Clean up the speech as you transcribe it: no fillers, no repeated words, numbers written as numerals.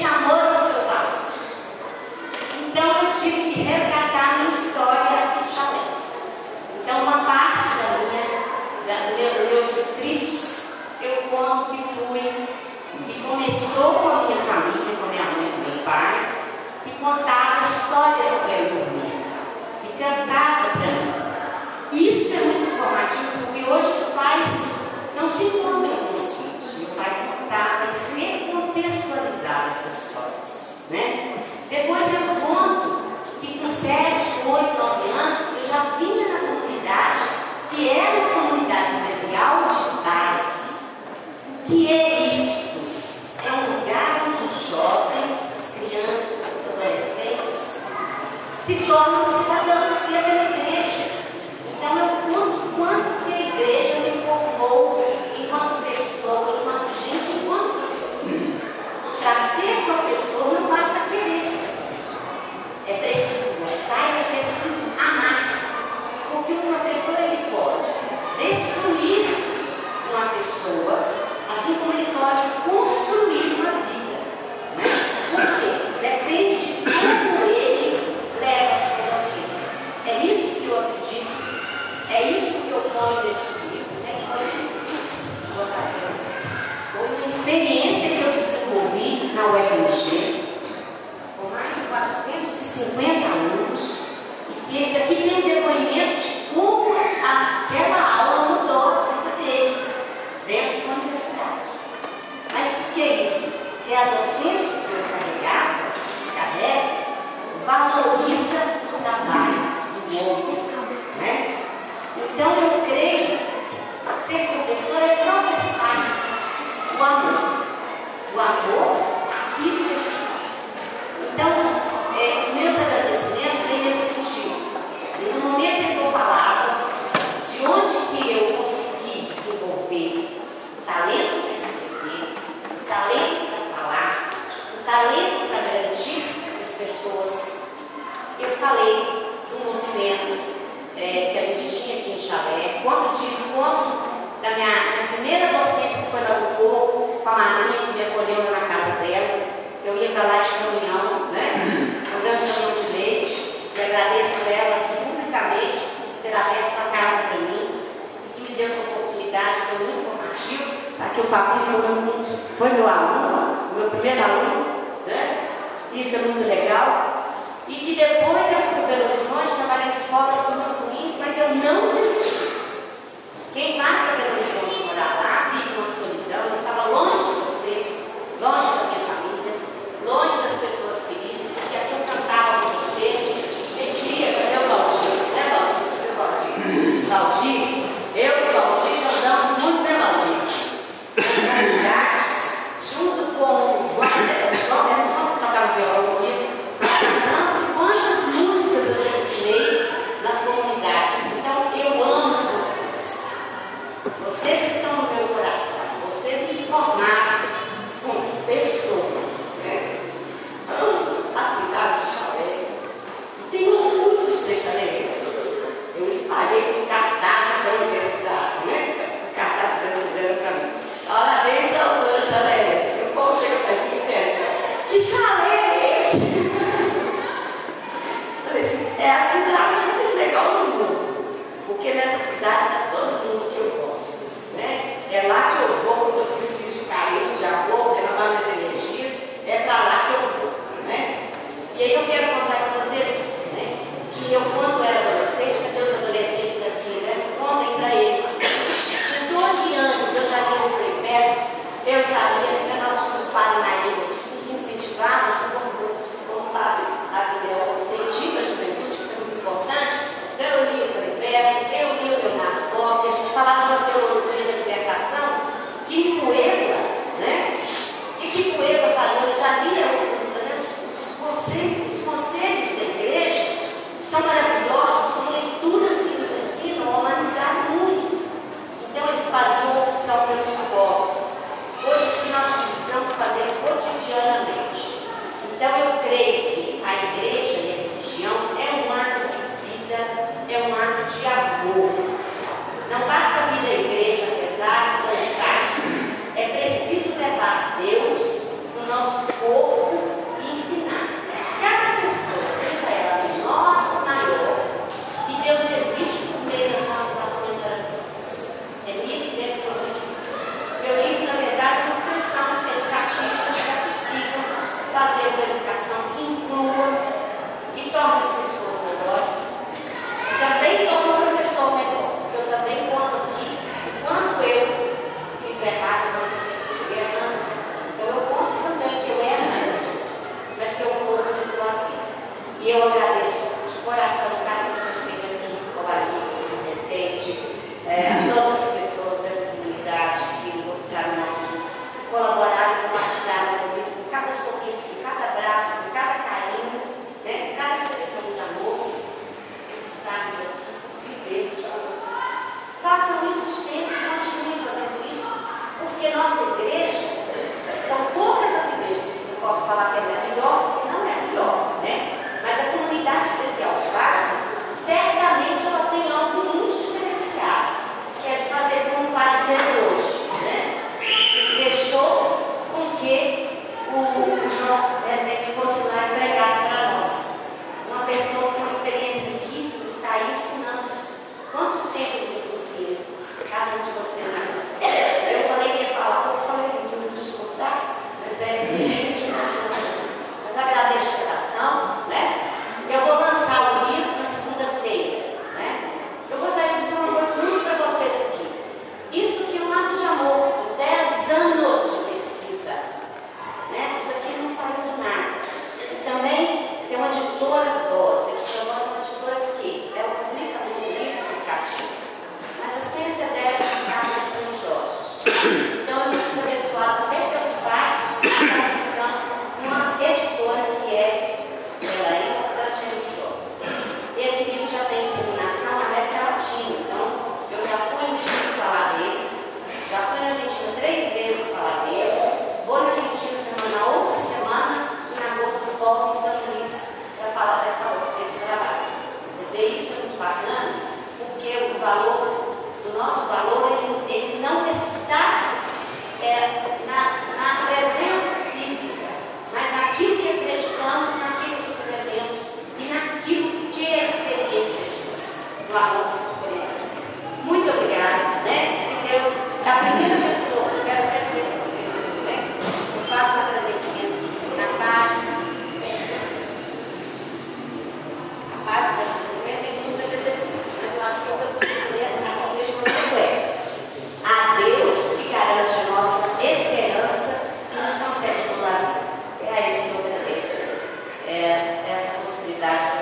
existe amor nos seus alunos. Então eu tive que resgatar a minha história aqui de Chalé. Então uma parte dos meus escritos eu conto que começou com a minha família, com a minha mãe e com meu pai, que contava histórias para eu dormir, que cantava para mim. Isso é muito informativo, porque hoje os pais não se encontram com os filhos. Meu pai contava e recontextualizava essas histórias, né? Depois eu conto que com 7, 8, 9 anos eu já vinha na comunidade, que era uma comunidade eclesial de base. O que é isso? É um lugar onde os jovens, as crianças, os adolescentes se tornam cidadãos e é da igreja. Então eu conto quanto que a igreja me formou enquanto pessoa, enquanto gente, enquanto professor. Para ser professor não basta querer ser professor. É preciso gostar e é preciso amar. Porque o professor ele pode destruir uma pessoa, assim como ele pode construir uma vida. Né? Por quê? Depende de como ele leva a sua docência. É isso que eu acredito. É isso que eu ponho neste livro. Foi uma experiência que eu desenvolvi na UFMG, com mais de 450 alunos, e que eles aqui têm depoimento de como aquela aula mudou a vida deles dentro de uma universidade. Mas por que isso? Porque a docência que eu carrego, valoriza o trabalho do homem. Né? Então eu creio que ser professor é professar o amor. O amor, aquilo que a gente faz. Então, meus agradecimentos vêm nesse sentido. E no momento em que eu falava de onde que eu consegui desenvolver o talento para escrever, o talento para falar, o talento para garantir as pessoas, eu falei do movimento que a gente tinha aqui em Chalé, quanto disso, quanto da minha primeira docência que foi na UCO, com a Marinha, que me acolheu na casa dela. Eu ia para lá de caminhão, né? Andando de caminhão de leite, e agradeço ela aqui publicamente por ter aberto essa casa para mim, e que me deu essa oportunidade, foi muito informativo. Aqui o Fabrício foi meu aluno, o meu primeiro aluno, né? Isso é muito legal. E que depois eu fui para Belo Horizonte, trabalhei em escolas muito ruins, mas eu não desisti. Quem vai para Belo Horizonte morar lá, vive uma solidão, eu estava longe de vocês, longe da minha família, longe das pessoas queridas, porque aqui eu cantava com vocês, tia, cadê o Valdir? Né, Valdir? Cadê o Valdir? Valdir, eu e o Valdir já andamos muito, né, Valdir? Nas comunidades, junto com o João que tocava violão comigo, nós cantamos quantas músicas essa possibilidade